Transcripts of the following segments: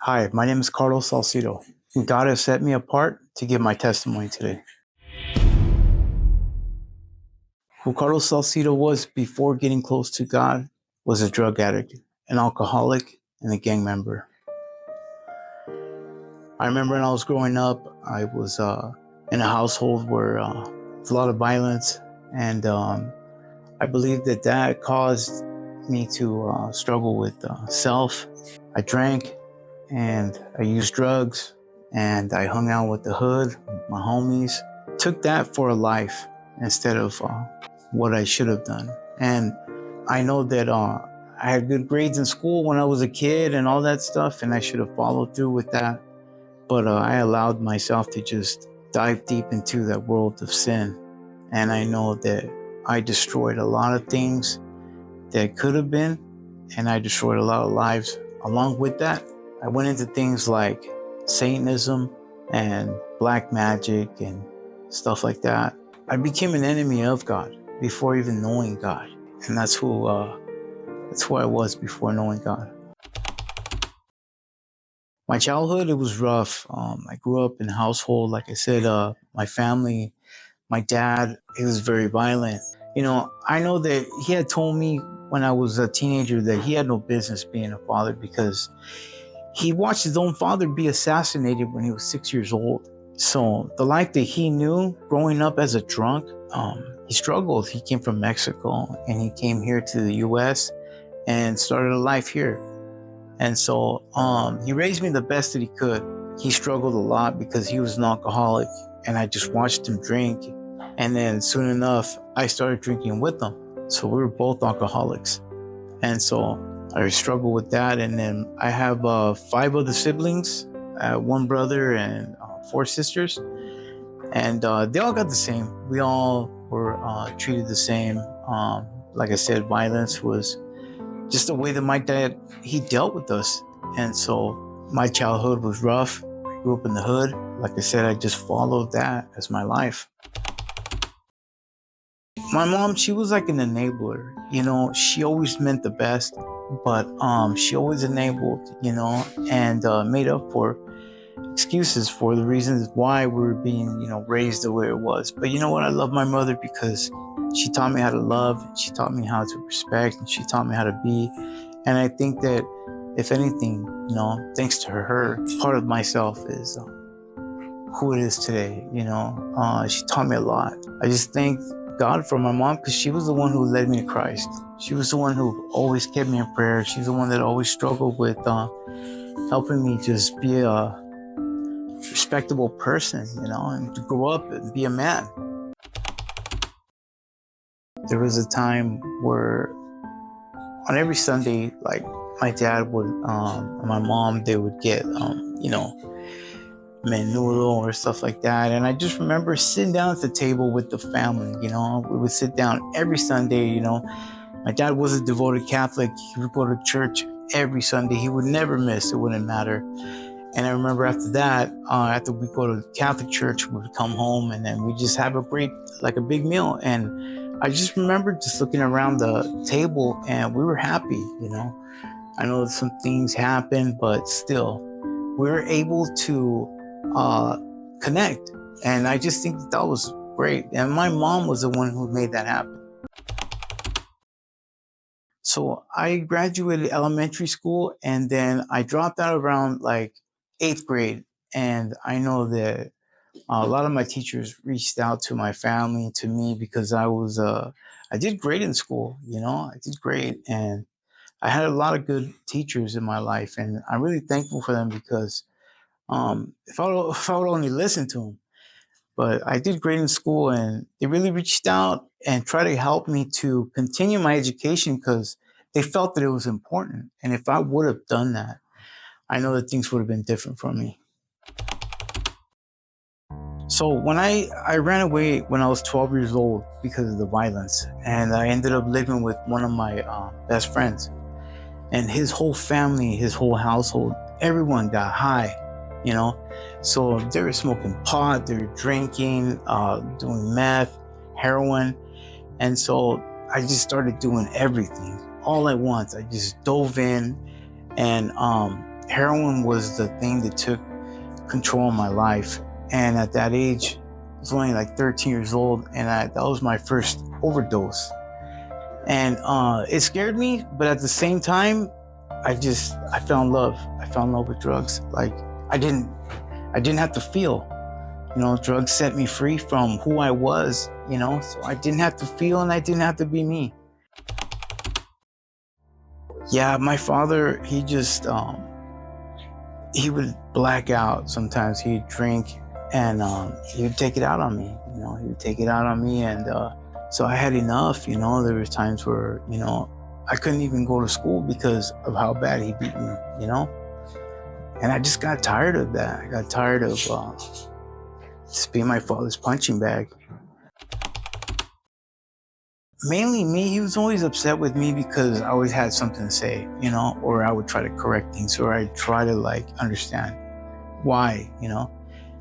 Hi, my name is Carlos Salcedo. God has set me apart to give my testimony today. Who Carlos Salcedo was before getting close to God was a drug addict, an alcoholic, and a gang member. I remember when I was growing up, I was in a household where there's a lot of violence, and I believe that caused me to struggle with self. I drank, and I used drugs, and I hung out with the hood, my homies. Took that for a life instead of what I should have done. And I know that I had good grades in school when I was a kid and all that stuff, and I should have followed through with that. But I allowed myself to just dive deep into that world of sin. And I know that I destroyed a lot of things that could have been, and I destroyed a lot of lives. Along with that, I went into things like Satanism and black magic and stuff like that. I became an enemy of God before even knowing God, and that's who I was before knowing God. My childhood, it was rough. I grew up in a household, like I said, my family, my dad, he was very violent. I know that he had told me when I was a teenager that he had no business being a father because he watched his own father be assassinated when he was 6 years old. So the life that he knew growing up as a drunk, he struggled. He came from Mexico and he came here to the US and started a life here. And so he raised me the best that he could. He struggled a lot because he was an alcoholic, and I just watched him drink. And then soon enough, I started drinking with him. So we were both alcoholics. And so I struggled with that. And then I have 5 other siblings, 1 brother and 4 sisters. And they all got the same. We all were treated the same. Like I said, violence was just the way that my dad, he dealt with us. And so my childhood was rough. I grew up in the hood. Like I said, I just followed that as my life. My mom, she was like an enabler. She always meant the best, but she always enabled, and made up for excuses for the reasons why we were being, raised the way it was. But you know what? I love my mother because she taught me how to love, she taught me how to respect, and she taught me how to be. And I think that if anything, thanks to her, part of myself is who it is today. She taught me a lot. I just thank God for my mom because she was the one who led me to Christ. She was the one who always kept me in prayer. She's the one that always struggled with helping me just be a respectable person, and to grow up and be a man. There was a time where on every Sunday, like my dad would, and my mom, they would get, menudo or stuff like that. And I just remember sitting down at the table with the family, we would sit down every Sunday, My dad was a devoted Catholic. He would go to church every Sunday. He would never miss. It wouldn't matter. And I remember after that, after we go to Catholic church, we would come home and then we just have a big meal. And I just remember just looking around the table and we were happy, I know some things happened, but still, we were able to connect. And I just think that was great. And my mom was the one who made that happen. So I graduated elementary school and then I dropped out around like 8th grade. And I know that a lot of my teachers reached out to my family, to me, because I did great in school, I did great. And I had a lot of good teachers in my life. And I'm really thankful for them because if I would only listen to them. But I did great in school and they really reached out and tried to help me to continue my education because they felt that it was important. And if I would have done that, I know that things would have been different for me. So when I ran away when I was 12 years old because of the violence, and I ended up living with one of my best friends, and his whole family, his whole household, everyone got high, So they were smoking pot, they were drinking, doing meth, heroin. And so I just started doing everything all at once. I just dove in and heroin was the thing that took control of my life. And at that age, I was only like 13 years old, and that was my first overdose. And it scared me, but at the same time, I fell in love. I fell in love with drugs. Like I didn't have to feel. Drugs set me free from who I was. So I didn't have to feel, and I didn't have to be me. Yeah, my father, he would black out sometimes. He'd drink, and he would take it out on me. He would take it out on me, and so I had enough. There was times where I couldn't even go to school because of how bad he beat me. And I just got tired of that. I got tired of just being my father's punching bag. Mainly me, he was always upset with me because I always had something to say, or I would try to correct things, or I'd try to understand why,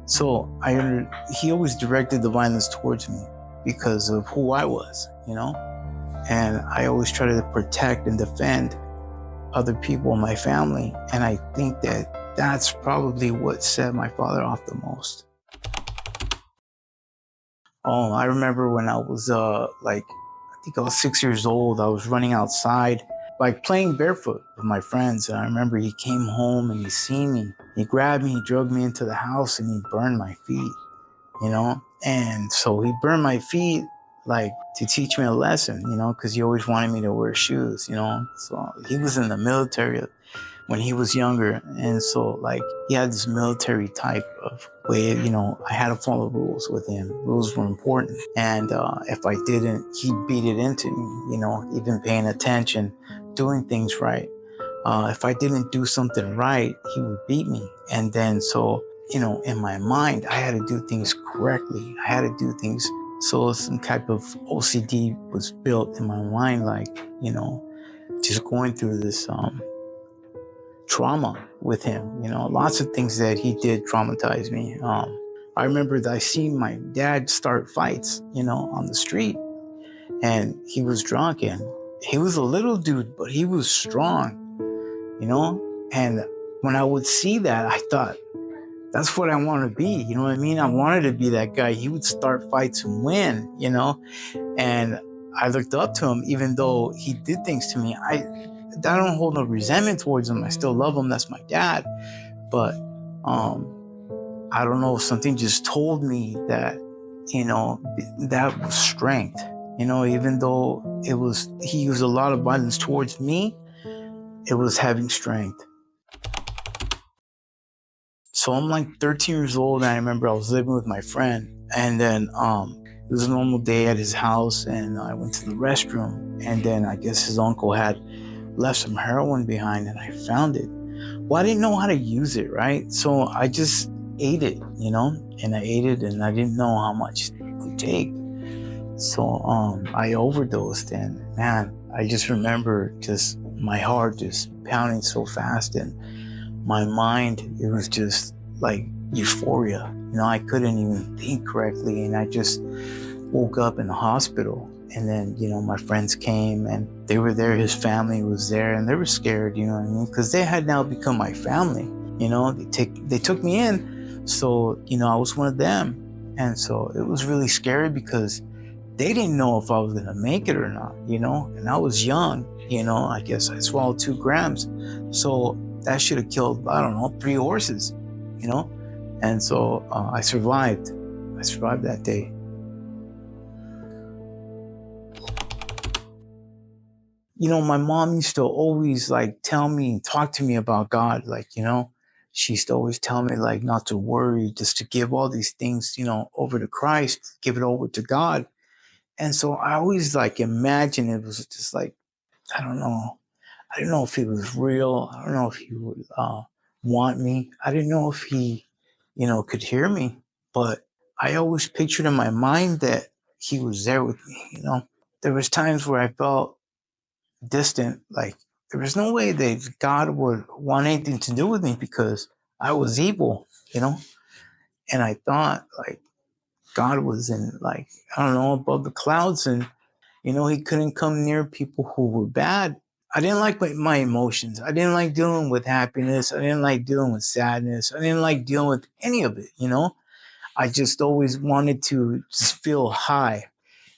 So he always directed the violence towards me because of who I was, and I always try to protect and defend other people in my family. And I think that that's probably what set my father off the most. Oh, I remember when I was I think I was 6 years old. I was running outside, playing barefoot with my friends. And I remember he came home and he seen me. He grabbed me, he dragged me into the house, and he burned my feet, And so he burned my feet to teach me a lesson, because he always wanted me to wear shoes, So he was in the military when he was younger. And so he had this military type of way, I had to follow rules with him. Rules were important. And if I didn't, he'd beat it into me, even paying attention, doing things right. If I didn't do something right, he would beat me. And then so, in my mind, I had to do things correctly. I had to do things. So some type of OCD was built in my mind, just going through this trauma with him. Lots of things that he did traumatize me. I remember that I seen my dad start fights, on the street, and he was drunk, and he was a little dude, but he was strong, and when I would see that, I thought, that's what I want to be. You know what I mean? I wanted to be that guy. He would start fights and win, and I looked up to him, even though he did things to me. I don't hold no resentment towards him. I still love him. That's my dad. But I don't know. Something just told me that, that was strength. Even though he used a lot of violence towards me, it was having strength. So I'm 13 years old, and I remember I was living with my friend, and then it was a normal day at his house, and I went to the restroom, and then I guess his uncle had left some heroin behind, and I found it. Well, I didn't know how to use it, right? So I just ate it, and I ate it, and I didn't know how much it would take. So I overdosed, and man, I just remember my heart just pounding so fast, and my mind, it was just like euphoria. I couldn't even think correctly, and I just woke up in the hospital. And then, my friends came, and they were there. His family was there, and they were scared, you know what I mean? Because they had now become my family, They took me in, so, I was one of them. And so it was really scary because they didn't know if I was going to make it or not, And I was young, I guess I swallowed 2 grams. So that should have killed, I don't know, 3 horses, And so I survived. I survived that day. My mom used to always talk to me about God. She used to always tell me not to worry, just to give all these things, over to Christ, give it over to God. And so I always imagine it was just I don't know. I didn't know if he was real. I don't know if he would want me. I didn't know if he, could hear me. But I always pictured in my mind that he was there with me, There was times where I felt distant, there was no way that God would want anything to do with me because I was evil, And I thought God was in I don't know, above the clouds, and he couldn't come near people who were bad. I didn't like my emotions. I didn't like dealing with happiness. I didn't like dealing with sadness. I didn't like dealing with any of it, you know? I just always wanted to just feel high.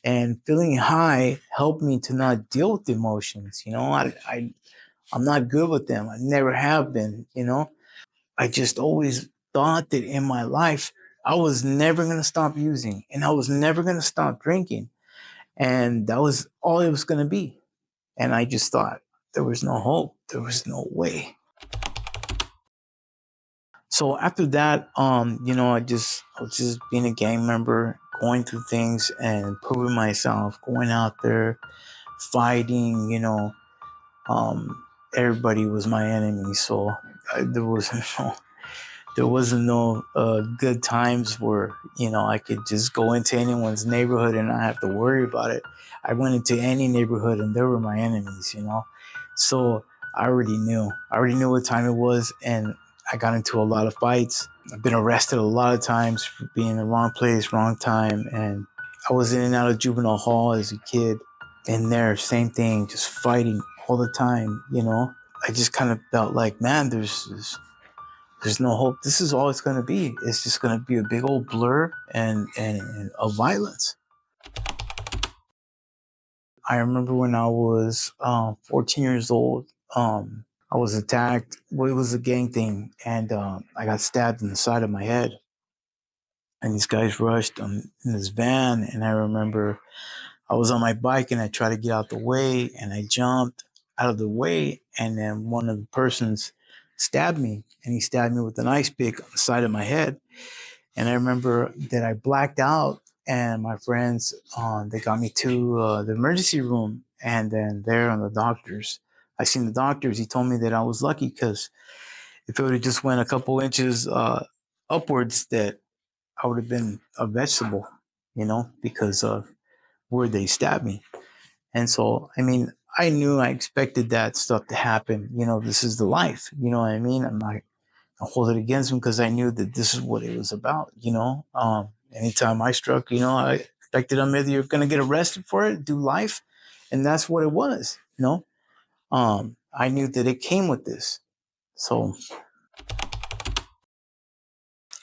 And feeling high helped me to not deal with emotions, you know? I'm not good with them. I never have been, you know? I just always thought that in my life, I was never going to stop using and I was never going to stop drinking. And that was all it was going to be. And I just thought there was no hope. There was no way. So after that, I was just being a gang member, going through things and proving myself, going out there, fighting, everybody was my enemy. So there wasn't no good times where I could just go into anyone's neighborhood and not have to worry about it. I went into any neighborhood and they were my enemies, so I already knew what time it was, and I got into a lot of fights. I've been arrested a lot of times for being in the wrong place, wrong time, and I was in and out of juvenile hall as a kid. And there, same thing, just fighting all the time. I just kind of felt like, man, there's no hope. This is all it's going to be. It's just going to be a big old blur and of violence. I remember when I was 14 years old, I was attacked. Well, it was a gang thing, and I got stabbed in the side of my head. And these guys rushed in this van, and I remember I was on my bike and I tried to get out the way, and I jumped out of the way, and then one of the persons stabbed me, and he stabbed me with an ice pick on the side of my head. And I remember that I blacked out, and my friends, they got me to the emergency room, and then there on the doctors, I seen the doctors. He told me that I was lucky because if it would have just went a couple inches upwards, that I would have been a vegetable, because of where they stabbed me. And so, I mean, I expected that stuff to happen. This is the life. You know what I mean? I'm not I hold it against him because I knew that this is what it was about. Anytime I struck, I expected I'm either you're going to get arrested for it, do life. And that's what it was. I knew that it came with this. So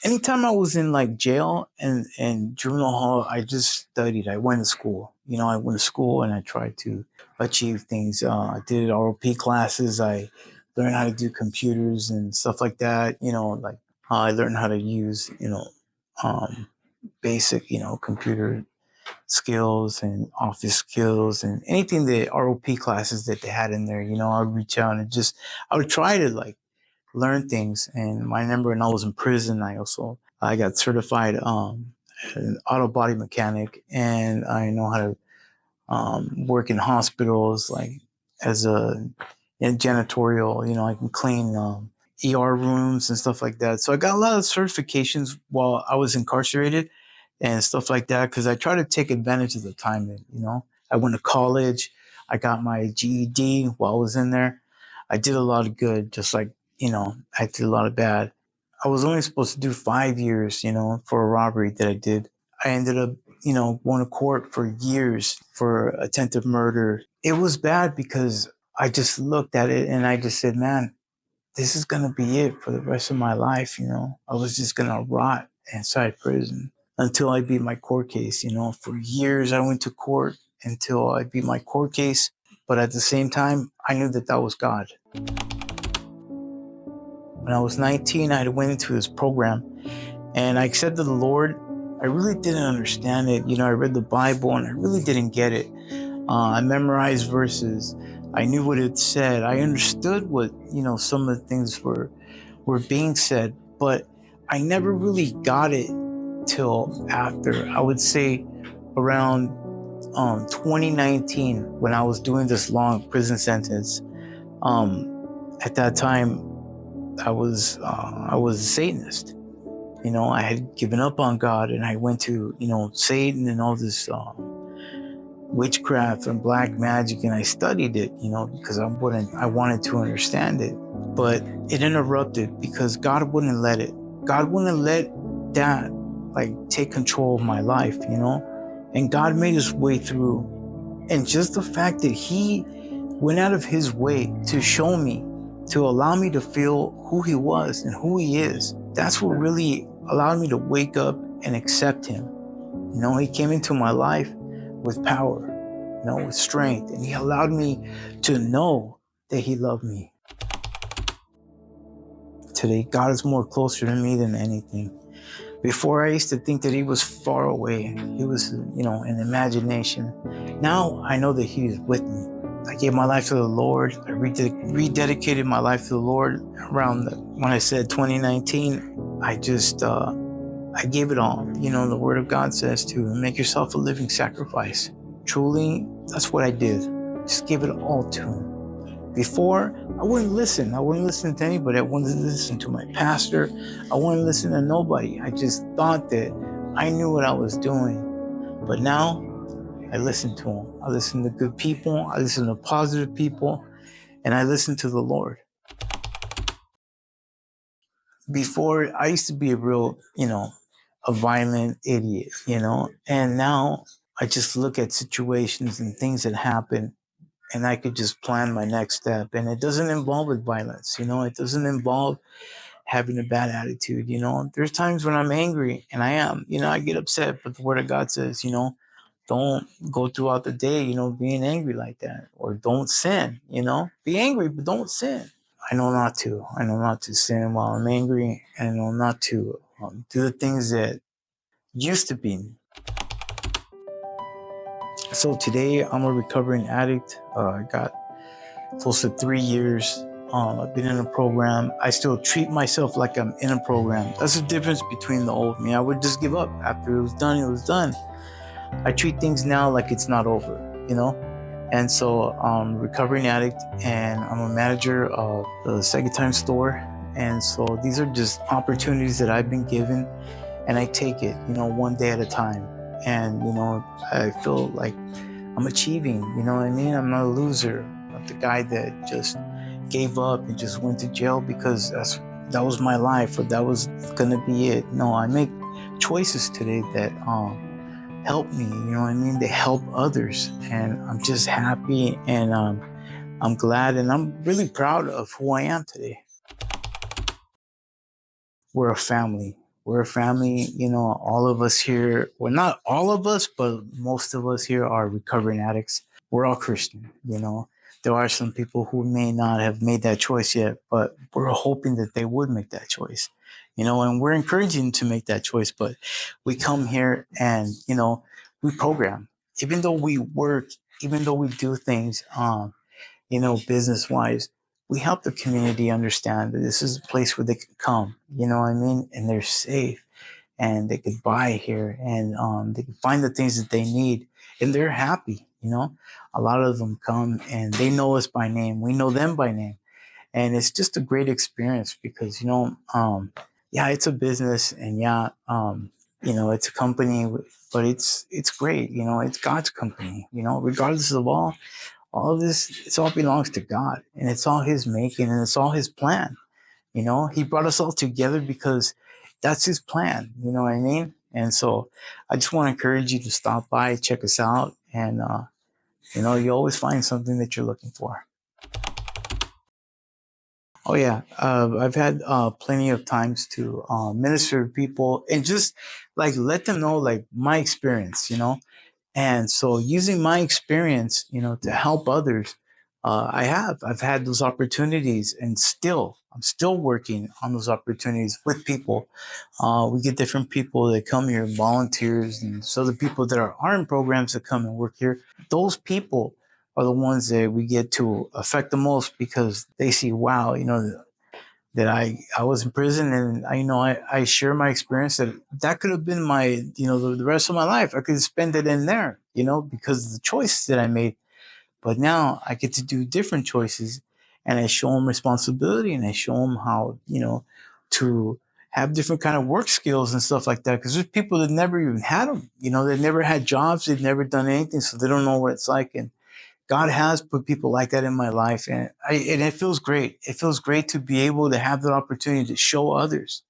anytime I was in like jail and juvenile hall, I just studied. I went to school. I went to school and I tried to achieve things. I did ROP classes. I learned how to do computers and stuff like that. Like I learned how to use, um, basic, computer skills and office skills and anything the ROP classes that they had in there. I would reach out and I would try to like learn things. And I remember when I was in prison, I got certified an auto body mechanic, and I know how to work in hospitals, like as a in janitorial. I can clean ER rooms and stuff like that. So I got a lot of certifications while I was incarcerated and stuff like that because I try to take advantage of the time. I went to college. I got my GED while I was in there. I did a lot of good, just like I did a lot of bad. I was only supposed to do 5 years, for a robbery that I did. I ended up, going to court for years for attempted murder. It was bad because I just looked at it and I just said, man, this is going to be it for the rest of my life. I was just going to rot inside prison until I beat my court case. For years I went to court until I beat my court case. But at the same time, I knew that that was God. When I was 19, I went into this program and I accepted the Lord. I really didn't understand it. I read the Bible and I really didn't get it. I memorized verses. I knew what it said. I understood what, some of the things were being said, but I never really got it till after, I would say around 2019, when I was doing this long prison sentence. At that time, I was a Satanist. I had given up on God and I went to, Satan and all this witchcraft and black magic, and I studied it, because I wanted to understand it. But it interrupted because God wouldn't let it. God wouldn't let that like take control of my life, And God made his way through. And just the fact that he went out of his way to show me, to allow me to feel who he was and who he is. That's what really allowed me to wake up and accept him. He came into my life with power, with strength, and he allowed me to know that he loved me. Today, God is more closer to me than anything. Before, I used to think that he was far away. He was, an imagination. Now I know that he is with me. I gave my life to the Lord. I rededicated my life to the Lord around when I said 2019. I gave it all. The Word of God says to make yourself a living sacrifice. Truly, that's what I did. Just give it all to him. Before, I wouldn't listen. I wouldn't listen to anybody. I wouldn't listen to my pastor. I wouldn't listen to nobody. I just thought that I knew what I was doing. But now, I listen to him. I listen to good people. I listen to positive people. And I listen to the Lord. Before, I used to be a real, a violent idiot, and now I just look at situations and things that happen, and I could just plan my next step. And it doesn't involve with violence, it doesn't involve having a bad attitude. There's times when I'm angry, and I am, I get upset, but the Word of God says, don't go throughout the day, being angry like that, or don't sin, be angry, but don't sin. I know not to. I know not to sin while I'm angry. I know not to do the things that used to be. So today, I'm a recovering addict. I got close to 3 years. I've been in a program. I still treat myself like I'm in a program. That's the difference between the old me. I would just give up. After it was done, it was done. I treat things now like it's not over, And so I'm a recovering addict, and I'm a manager of the second time store. And so these are just opportunities that I've been given, and I take it, one day at a time. And, I feel like I'm achieving, you know what I mean? I'm not a loser. I'm not the guy that just gave up and just went to jail because that was my life, or that was gonna be it. No, I make choices today that help me, you know what I mean? They help others, and I'm just happy, and I'm glad, and I'm really proud of who I am today. We're a family. We're a family, all of us here, well, not all of us, but most of us here are recovering addicts. We're all Christian, There are some people who may not have made that choice yet, but we're hoping that they would make that choice, and we're encouraging them to make that choice. But we come here and, we program. Even though we work, even though we do things, business wise, we help the community understand that this is a place where they can come, you know what I mean? And they're safe, and they could buy here, and they can find the things that they need, and they're happy, A lot of them come and they know us by name. We know them by name. And it's just a great experience because, yeah, it's a business, and yeah, it's a company, but it's great. It's God's company, regardless of all of this, it all belongs to God, and it's all his making, and it's all his plan. He brought us all together because that's his plan. You know what I mean? And so I just want to encourage you to stop by, check us out, and, you always find something that you're looking for. Oh yeah, I've had plenty of times to minister to people and just like let them know like my experience, And so using my experience, to help others, I've had those opportunities, and I'm still working on those opportunities with people. We get different people that come here, volunteers. And so the people that are in programs that come and work here, those people are the ones that we get to affect the most because they see, wow, that I was in prison, and I share my experience that could have been my, the rest of my life. I could spend it in there, because of the choice that I made. But now I get to do different choices, and I show them responsibility, and I show them how, to have different kind of work skills and stuff like that. Because there's people that never even had them, they've never had jobs, they've never done anything, so they don't know what it's like. And God has put people like that in my life, and it feels great. It feels great to be able to have the opportunity to show others.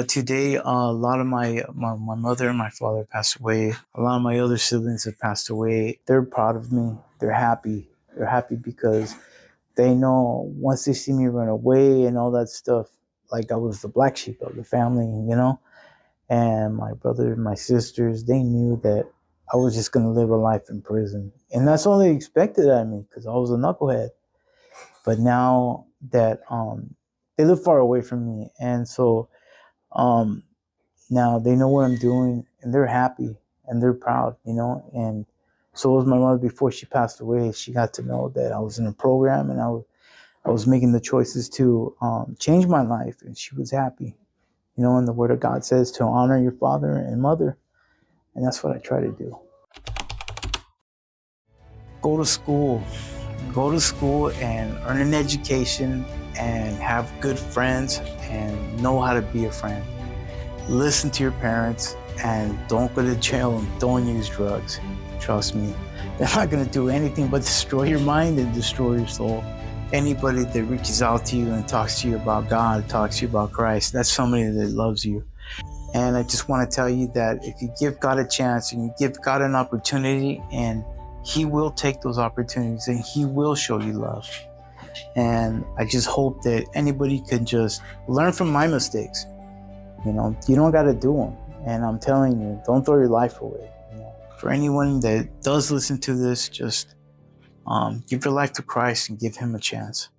Today, a lot of my mother and my father passed away. A lot of my other siblings have passed away. They're proud of me. They're happy. They're happy because they know once they see me run away and all that stuff, like I was the black sheep of the family, And my brother and my sisters, they knew that I was just going to live a life in prison. And that's all they expected of me because I was a knucklehead. But now that they live far away from me. And so um, now they know what I'm doing and they're happy and they're proud. And so was my mother before she passed away. She got to know that I was in a program and I was making the choices to change my life, and she was happy. And the Word of God says to honor your father and mother, and that's what I try to do. Go to school. Go to school and earn an education and have good friends and know how to be a friend. Listen to your parents and don't go to jail and don't use drugs. Trust me, they're not going to do anything but destroy your mind and destroy your soul. Anybody that reaches out to you and talks to you about God, talks to you about Christ, that's somebody that loves you. And I just want to tell you that if you give God a chance and you give God an opportunity, and He will take those opportunities and He will show you love. And I just hope that anybody can just learn from my mistakes. You don't got to do them. And I'm telling you, don't throw your life away. For anyone that does listen to this, just give your life to Christ and give Him a chance.